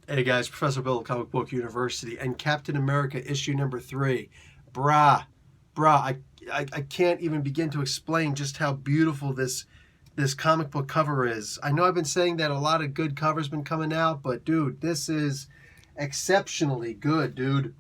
Hey guys, Professor Bill of Comic Book University and Captain America issue number 3. Brah, I can't even begin to explain just how beautiful this comic book cover is. I know I've been saying that a lot of good covers been coming out, but dude, this is exceptionally good, dude.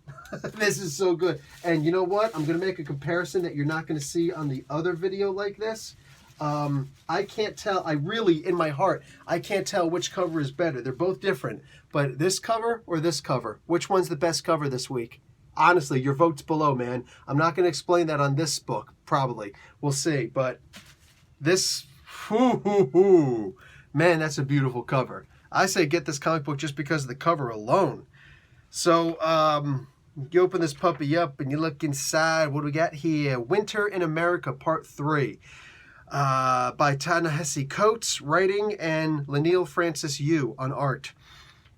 This is so good. And you know what? I'm going to make a comparison that you're not going to see on the other video like this. I can't tell. I really, in my heart, I can't tell which cover is better. They're both different. But this cover or this cover? Which one's the best cover this week? Honestly, your vote's below, man. I'm not going to explain that on this book, probably. We'll see. But this, man, that's a beautiful cover. I say get this comic book just because of the cover alone. So, you open this puppy up and you look inside. What do we got here? Winter in America, Part 3. By Ta-Nehisi Coates, writing, and Lanil Francis Yu on art.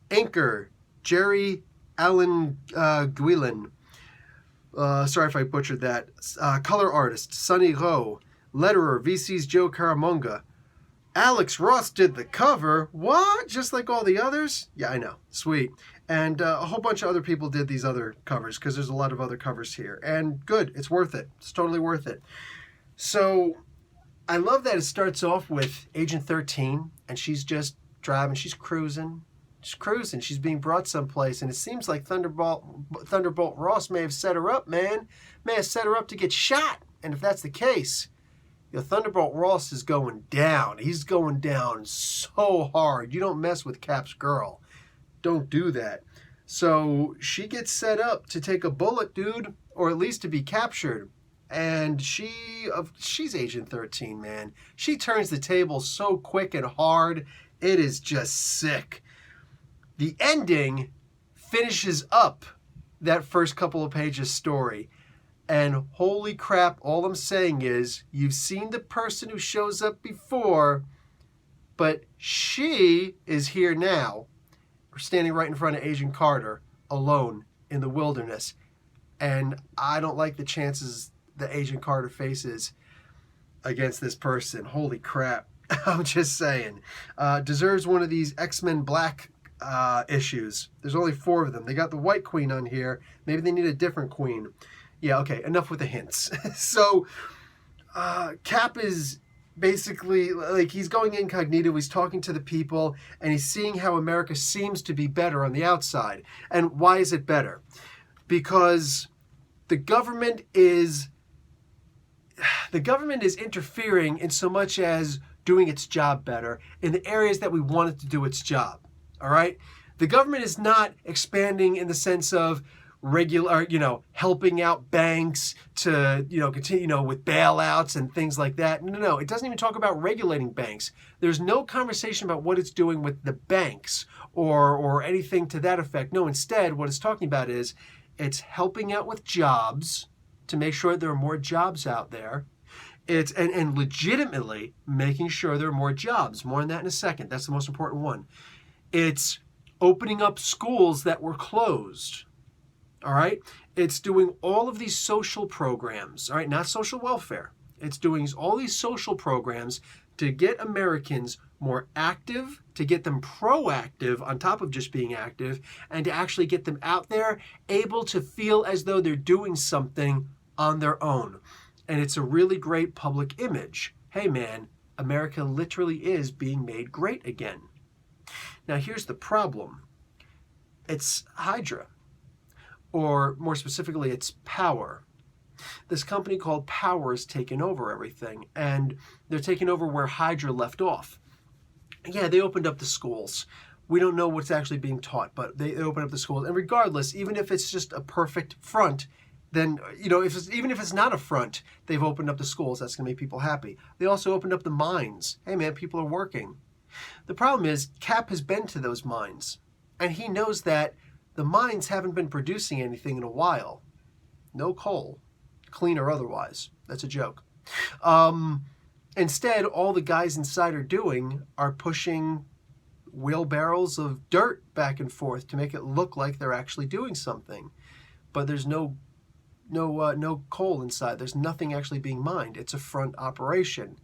Inker, Jerry Allen Guilin. Sorry if I butchered that. Color artist, Sunny Rowe. Letterer, VC's Joe Caramonga. Alex Ross did the cover. What? Just like all the others? Yeah, I know. Sweet. And a whole bunch of other people did these other covers because there's a lot of other covers here. And good. It's worth it. It's totally worth it. So I love that it starts off with Agent 13, and she's just driving. She's cruising. She's being brought someplace, and it seems like Thunderbolt Ross may have set her up, man. May have set her up to get shot. And if that's the case, Thunderbolt Ross is going down. He's going down so hard. You don't mess with Cap's girl. Don't do that. So she gets set up to take a bullet, dude, or at least to be captured. And she's Agent 13, man. She turns the table so quick and hard. It is just sick. The ending finishes up that first couple of pages story. And holy crap, all I'm saying is, you've seen the person who shows up before, but she is here now. We're standing right in front of Agent Carter, alone in the wilderness. And I don't like the chances that Agent Carter faces against this person. Holy crap. I'm just saying. Deserves one of these X-Men Black issues. There's only 4 of them. They got the White Queen on here. Maybe they need a different queen. Yeah, okay, enough with the hints. So, Cap is basically, like, he's going incognito, he's talking to the people, and he's seeing how America seems to be better on the outside. And why is it better? Because the government is interfering in so much as doing its job better in the areas that we want it to do its job. All right? The government is not expanding in the sense of regular, helping out banks to, continue, with bailouts and things like that. No, it doesn't even talk about regulating banks. There's no conversation about what it's doing with the banks or anything to that effect. No, instead, what it's talking about is it's helping out with jobs to make sure there are more jobs out there. It's and legitimately making sure there are more jobs. More on that in a second. That's the most important one. It's opening up schools that were closed. All right? It's doing all of these social programs, all right? Not social welfare. It's doing all these social programs to get Americans more active, to get them proactive on top of just being active, and to actually get them out there able to feel as though they're doing something on their own. And it's a really great public image. Hey, man, America literally is being made great again. Now, here's the problem. It's Hydra. Or more specifically, it's Power. This company called Power is taking over everything, and they're taking over where Hydra left off. Yeah, they opened up the schools. We don't know what's actually being taught, but they opened up the schools. And regardless, even if it's just a perfect front, then, even if it's not a front, they've opened up the schools. That's going to make people happy. They also opened up the mines. Hey, man, people are working. The problem is, Cap has been to those mines, and he knows that the mines haven't been producing anything in a while. No coal, clean or otherwise. That's a joke. Instead, all the guys inside are pushing wheelbarrows of dirt back and forth to make it look like they're actually doing something. But there's no coal inside. There's nothing actually being mined. It's a front operation.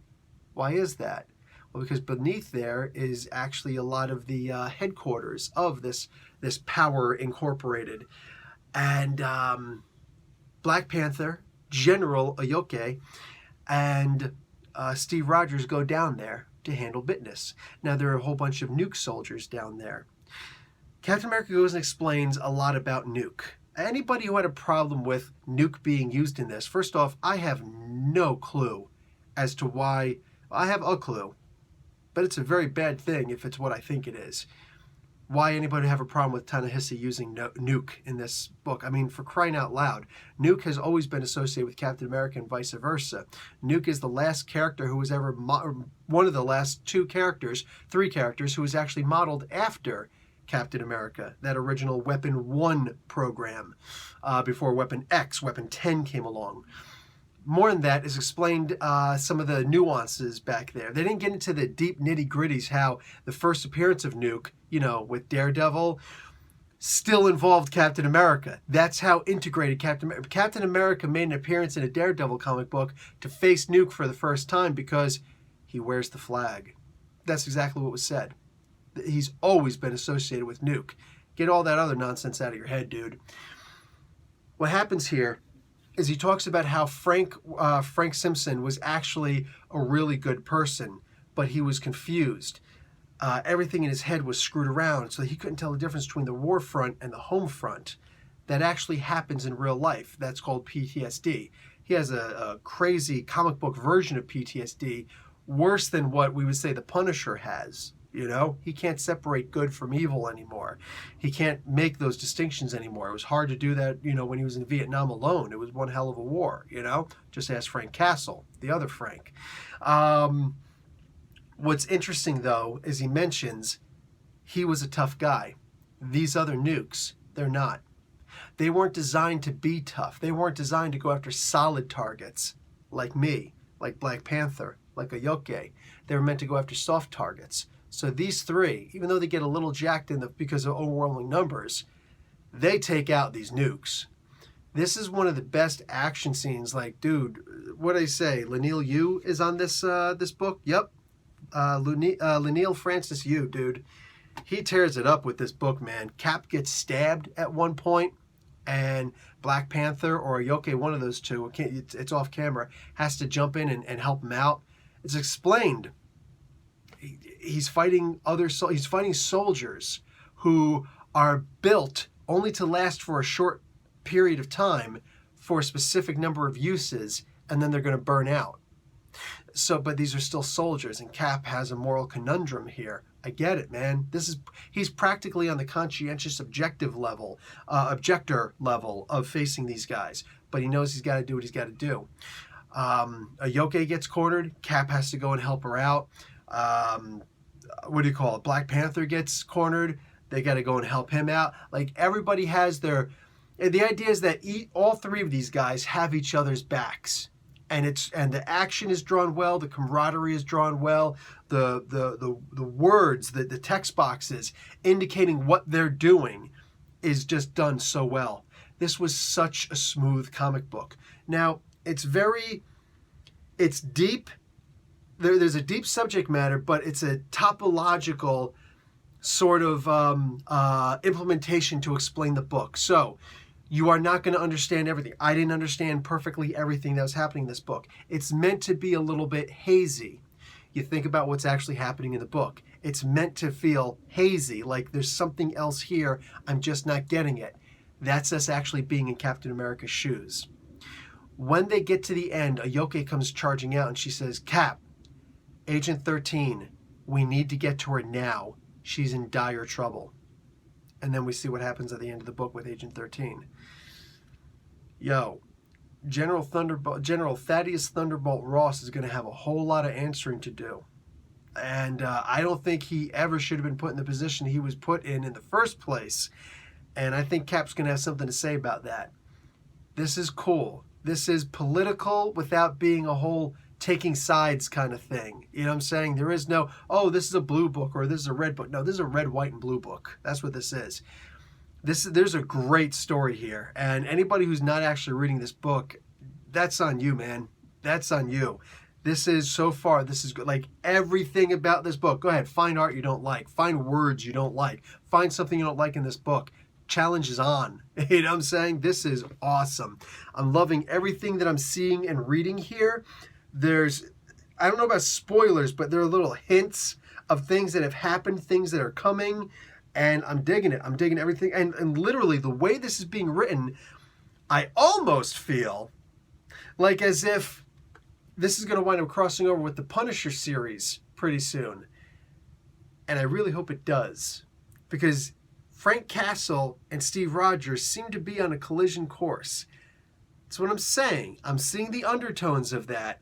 Why is that? Well, because beneath there is actually a lot of the headquarters of this power incorporated. And Black Panther, General Ayoke, and Steve Rogers go down there to handle business. Now, there are a whole bunch of Nuke soldiers down there. Captain America goes and explains a lot about Nuke. Anybody who had a problem with Nuke being used in this, first off, I have no clue as to why. I have a clue, but it's a very bad thing if it's what I think it is. Why anybody would have a problem with ta-nehisi using Nuke in this book? I mean, for crying out loud, Nuke has always been associated with Captain America and vice versa. Nuke is the last character who was ever, one of the last three characters who was actually modeled after Captain America, that original Weapon 1 program, before Weapon X, Weapon 10 came along. More than that is explained some of the nuances back there. They didn't get into the deep nitty-gritties how the first appearance of Nuke, with Daredevil, still involved Captain America. That's how integrated Captain America made an appearance in a Daredevil comic book to face Nuke for the first time because he wears the flag. That's exactly what was said. He's always been associated with Nuke. Get all that other nonsense out of your head, dude. What happens here is he talks about how Frank Simpson was actually a really good person, but he was confused. Everything in his head was screwed around, so he couldn't tell the difference between the war front and the home front. That actually happens in real life. That's called PTSD. He has a crazy comic book version of PTSD, worse than what we would say the Punisher has. He can't separate good from evil anymore. He can't make those distinctions anymore. It was hard to do that, when he was in Vietnam alone. It was one hell of a war, Just ask Frank Castle, the other Frank. What's interesting, though, is he mentions he was a tough guy. These other nukes, they're not. They weren't designed to be tough. They weren't designed to go after solid targets like me, like Black Panther, like Ayoke. They were meant to go after soft targets. So these three, even though they get a little jacked because of overwhelming numbers, they take out these nukes. This is one of the best action scenes. Like, dude, what did I say? Leinil Yu is on this book? Yep. Leinil Francis Yu, dude. He tears it up with this book, man. Cap gets stabbed at one point, and Black Panther or Ayoke, one of those two, it's off camera, has to jump in and help him out. It's explained. He's fighting soldiers who are built only to last for a short period of time for a specific number of uses, and then they're going to burn out. But these are still soldiers, and Cap has a moral conundrum here. I get it, man. He's practically on the conscientious objector level of facing these guys, but he knows he's got to do what he's got to do. Ayoke gets cornered. Cap has to go and help her out. Black Panther gets cornered. They got to go and help him out. Like, everybody has the idea is that all three of these guys have each other's backs, and the action is drawn well, the camaraderie is drawn well, the words, the text boxes indicating what they're doing is just done so well. This was such a smooth comic book. Now, it's deep. There's a deep subject matter, but it's a topological sort of implementation to explain the book. So you are not going to understand everything. I didn't understand perfectly everything that was happening in this book. It's meant to be a little bit hazy. You think about what's actually happening in the book. It's meant to feel hazy, like there's something else here. I'm just not getting it. That's us actually being in Captain America's shoes. When they get to the end, Ayoke comes charging out and she says, Cap, Agent 13, we need to get to her now. She's in dire trouble. And then we see what happens at the end of the book with Agent 13. General Thaddeus Thunderbolt Ross is going to have a whole lot of answering to do. And I don't think he ever should have been put in the position he was put in the first place. And I think Cap's going to have something to say about that. This is cool. This is political without being a whole taking sides kind of thing. You know what I'm saying? There is no, this is a blue book or this is a red book. No, this is a red, white, and blue book. That's what this is. There's a great story here. And anybody who's not actually reading this book, that's on you, man. That's on you. This is, so far, this is good. Like, everything about this book. Go ahead, find art you don't like. Find words you don't like. Find something you don't like in this book. Challenge is on. You know what I'm saying? This is awesome. I'm loving everything that I'm seeing and reading here. There's, I don't know about spoilers, but there are little hints of things that have happened, things that are coming, and I'm digging it. I'm digging everything. And literally, the way this is being written, I almost feel like as if this is going to wind up crossing over with the Punisher series pretty soon. And I really hope it does. Because Frank Castle and Steve Rogers seem to be on a collision course. That's what I'm saying. I'm seeing the undertones of that.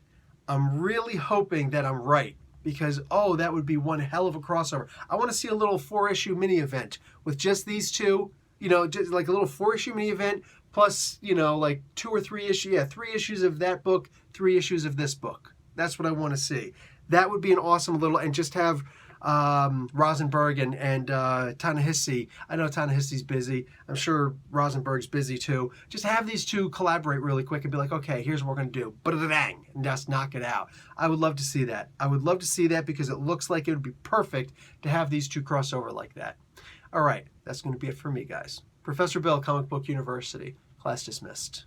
I'm really hoping that I'm right. Because, oh, that would be one hell of a crossover. I want to see a little 4-issue mini event with just these two. You know, just like a little 4-issue mini event. Plus, you know, like 2 or 3 issues. Yeah, 3 issues of that book, 3 issues of this book. That's what I want to see. That would be an awesome little, and just have Rosenberg and ta-Nehisi. I know ta-Nehisi's busy. I'm sure Rosenberg's busy too. Just have these two collaborate really quick and be like, okay, here's what we're going to do. Ba-da-da-dang, and just knock it out. I would love to see that. I would love to see that because it looks like it would be perfect to have these two cross over like that. All right, that's going to be it for me, guys. Professor Bill, Comic Book University. Class dismissed.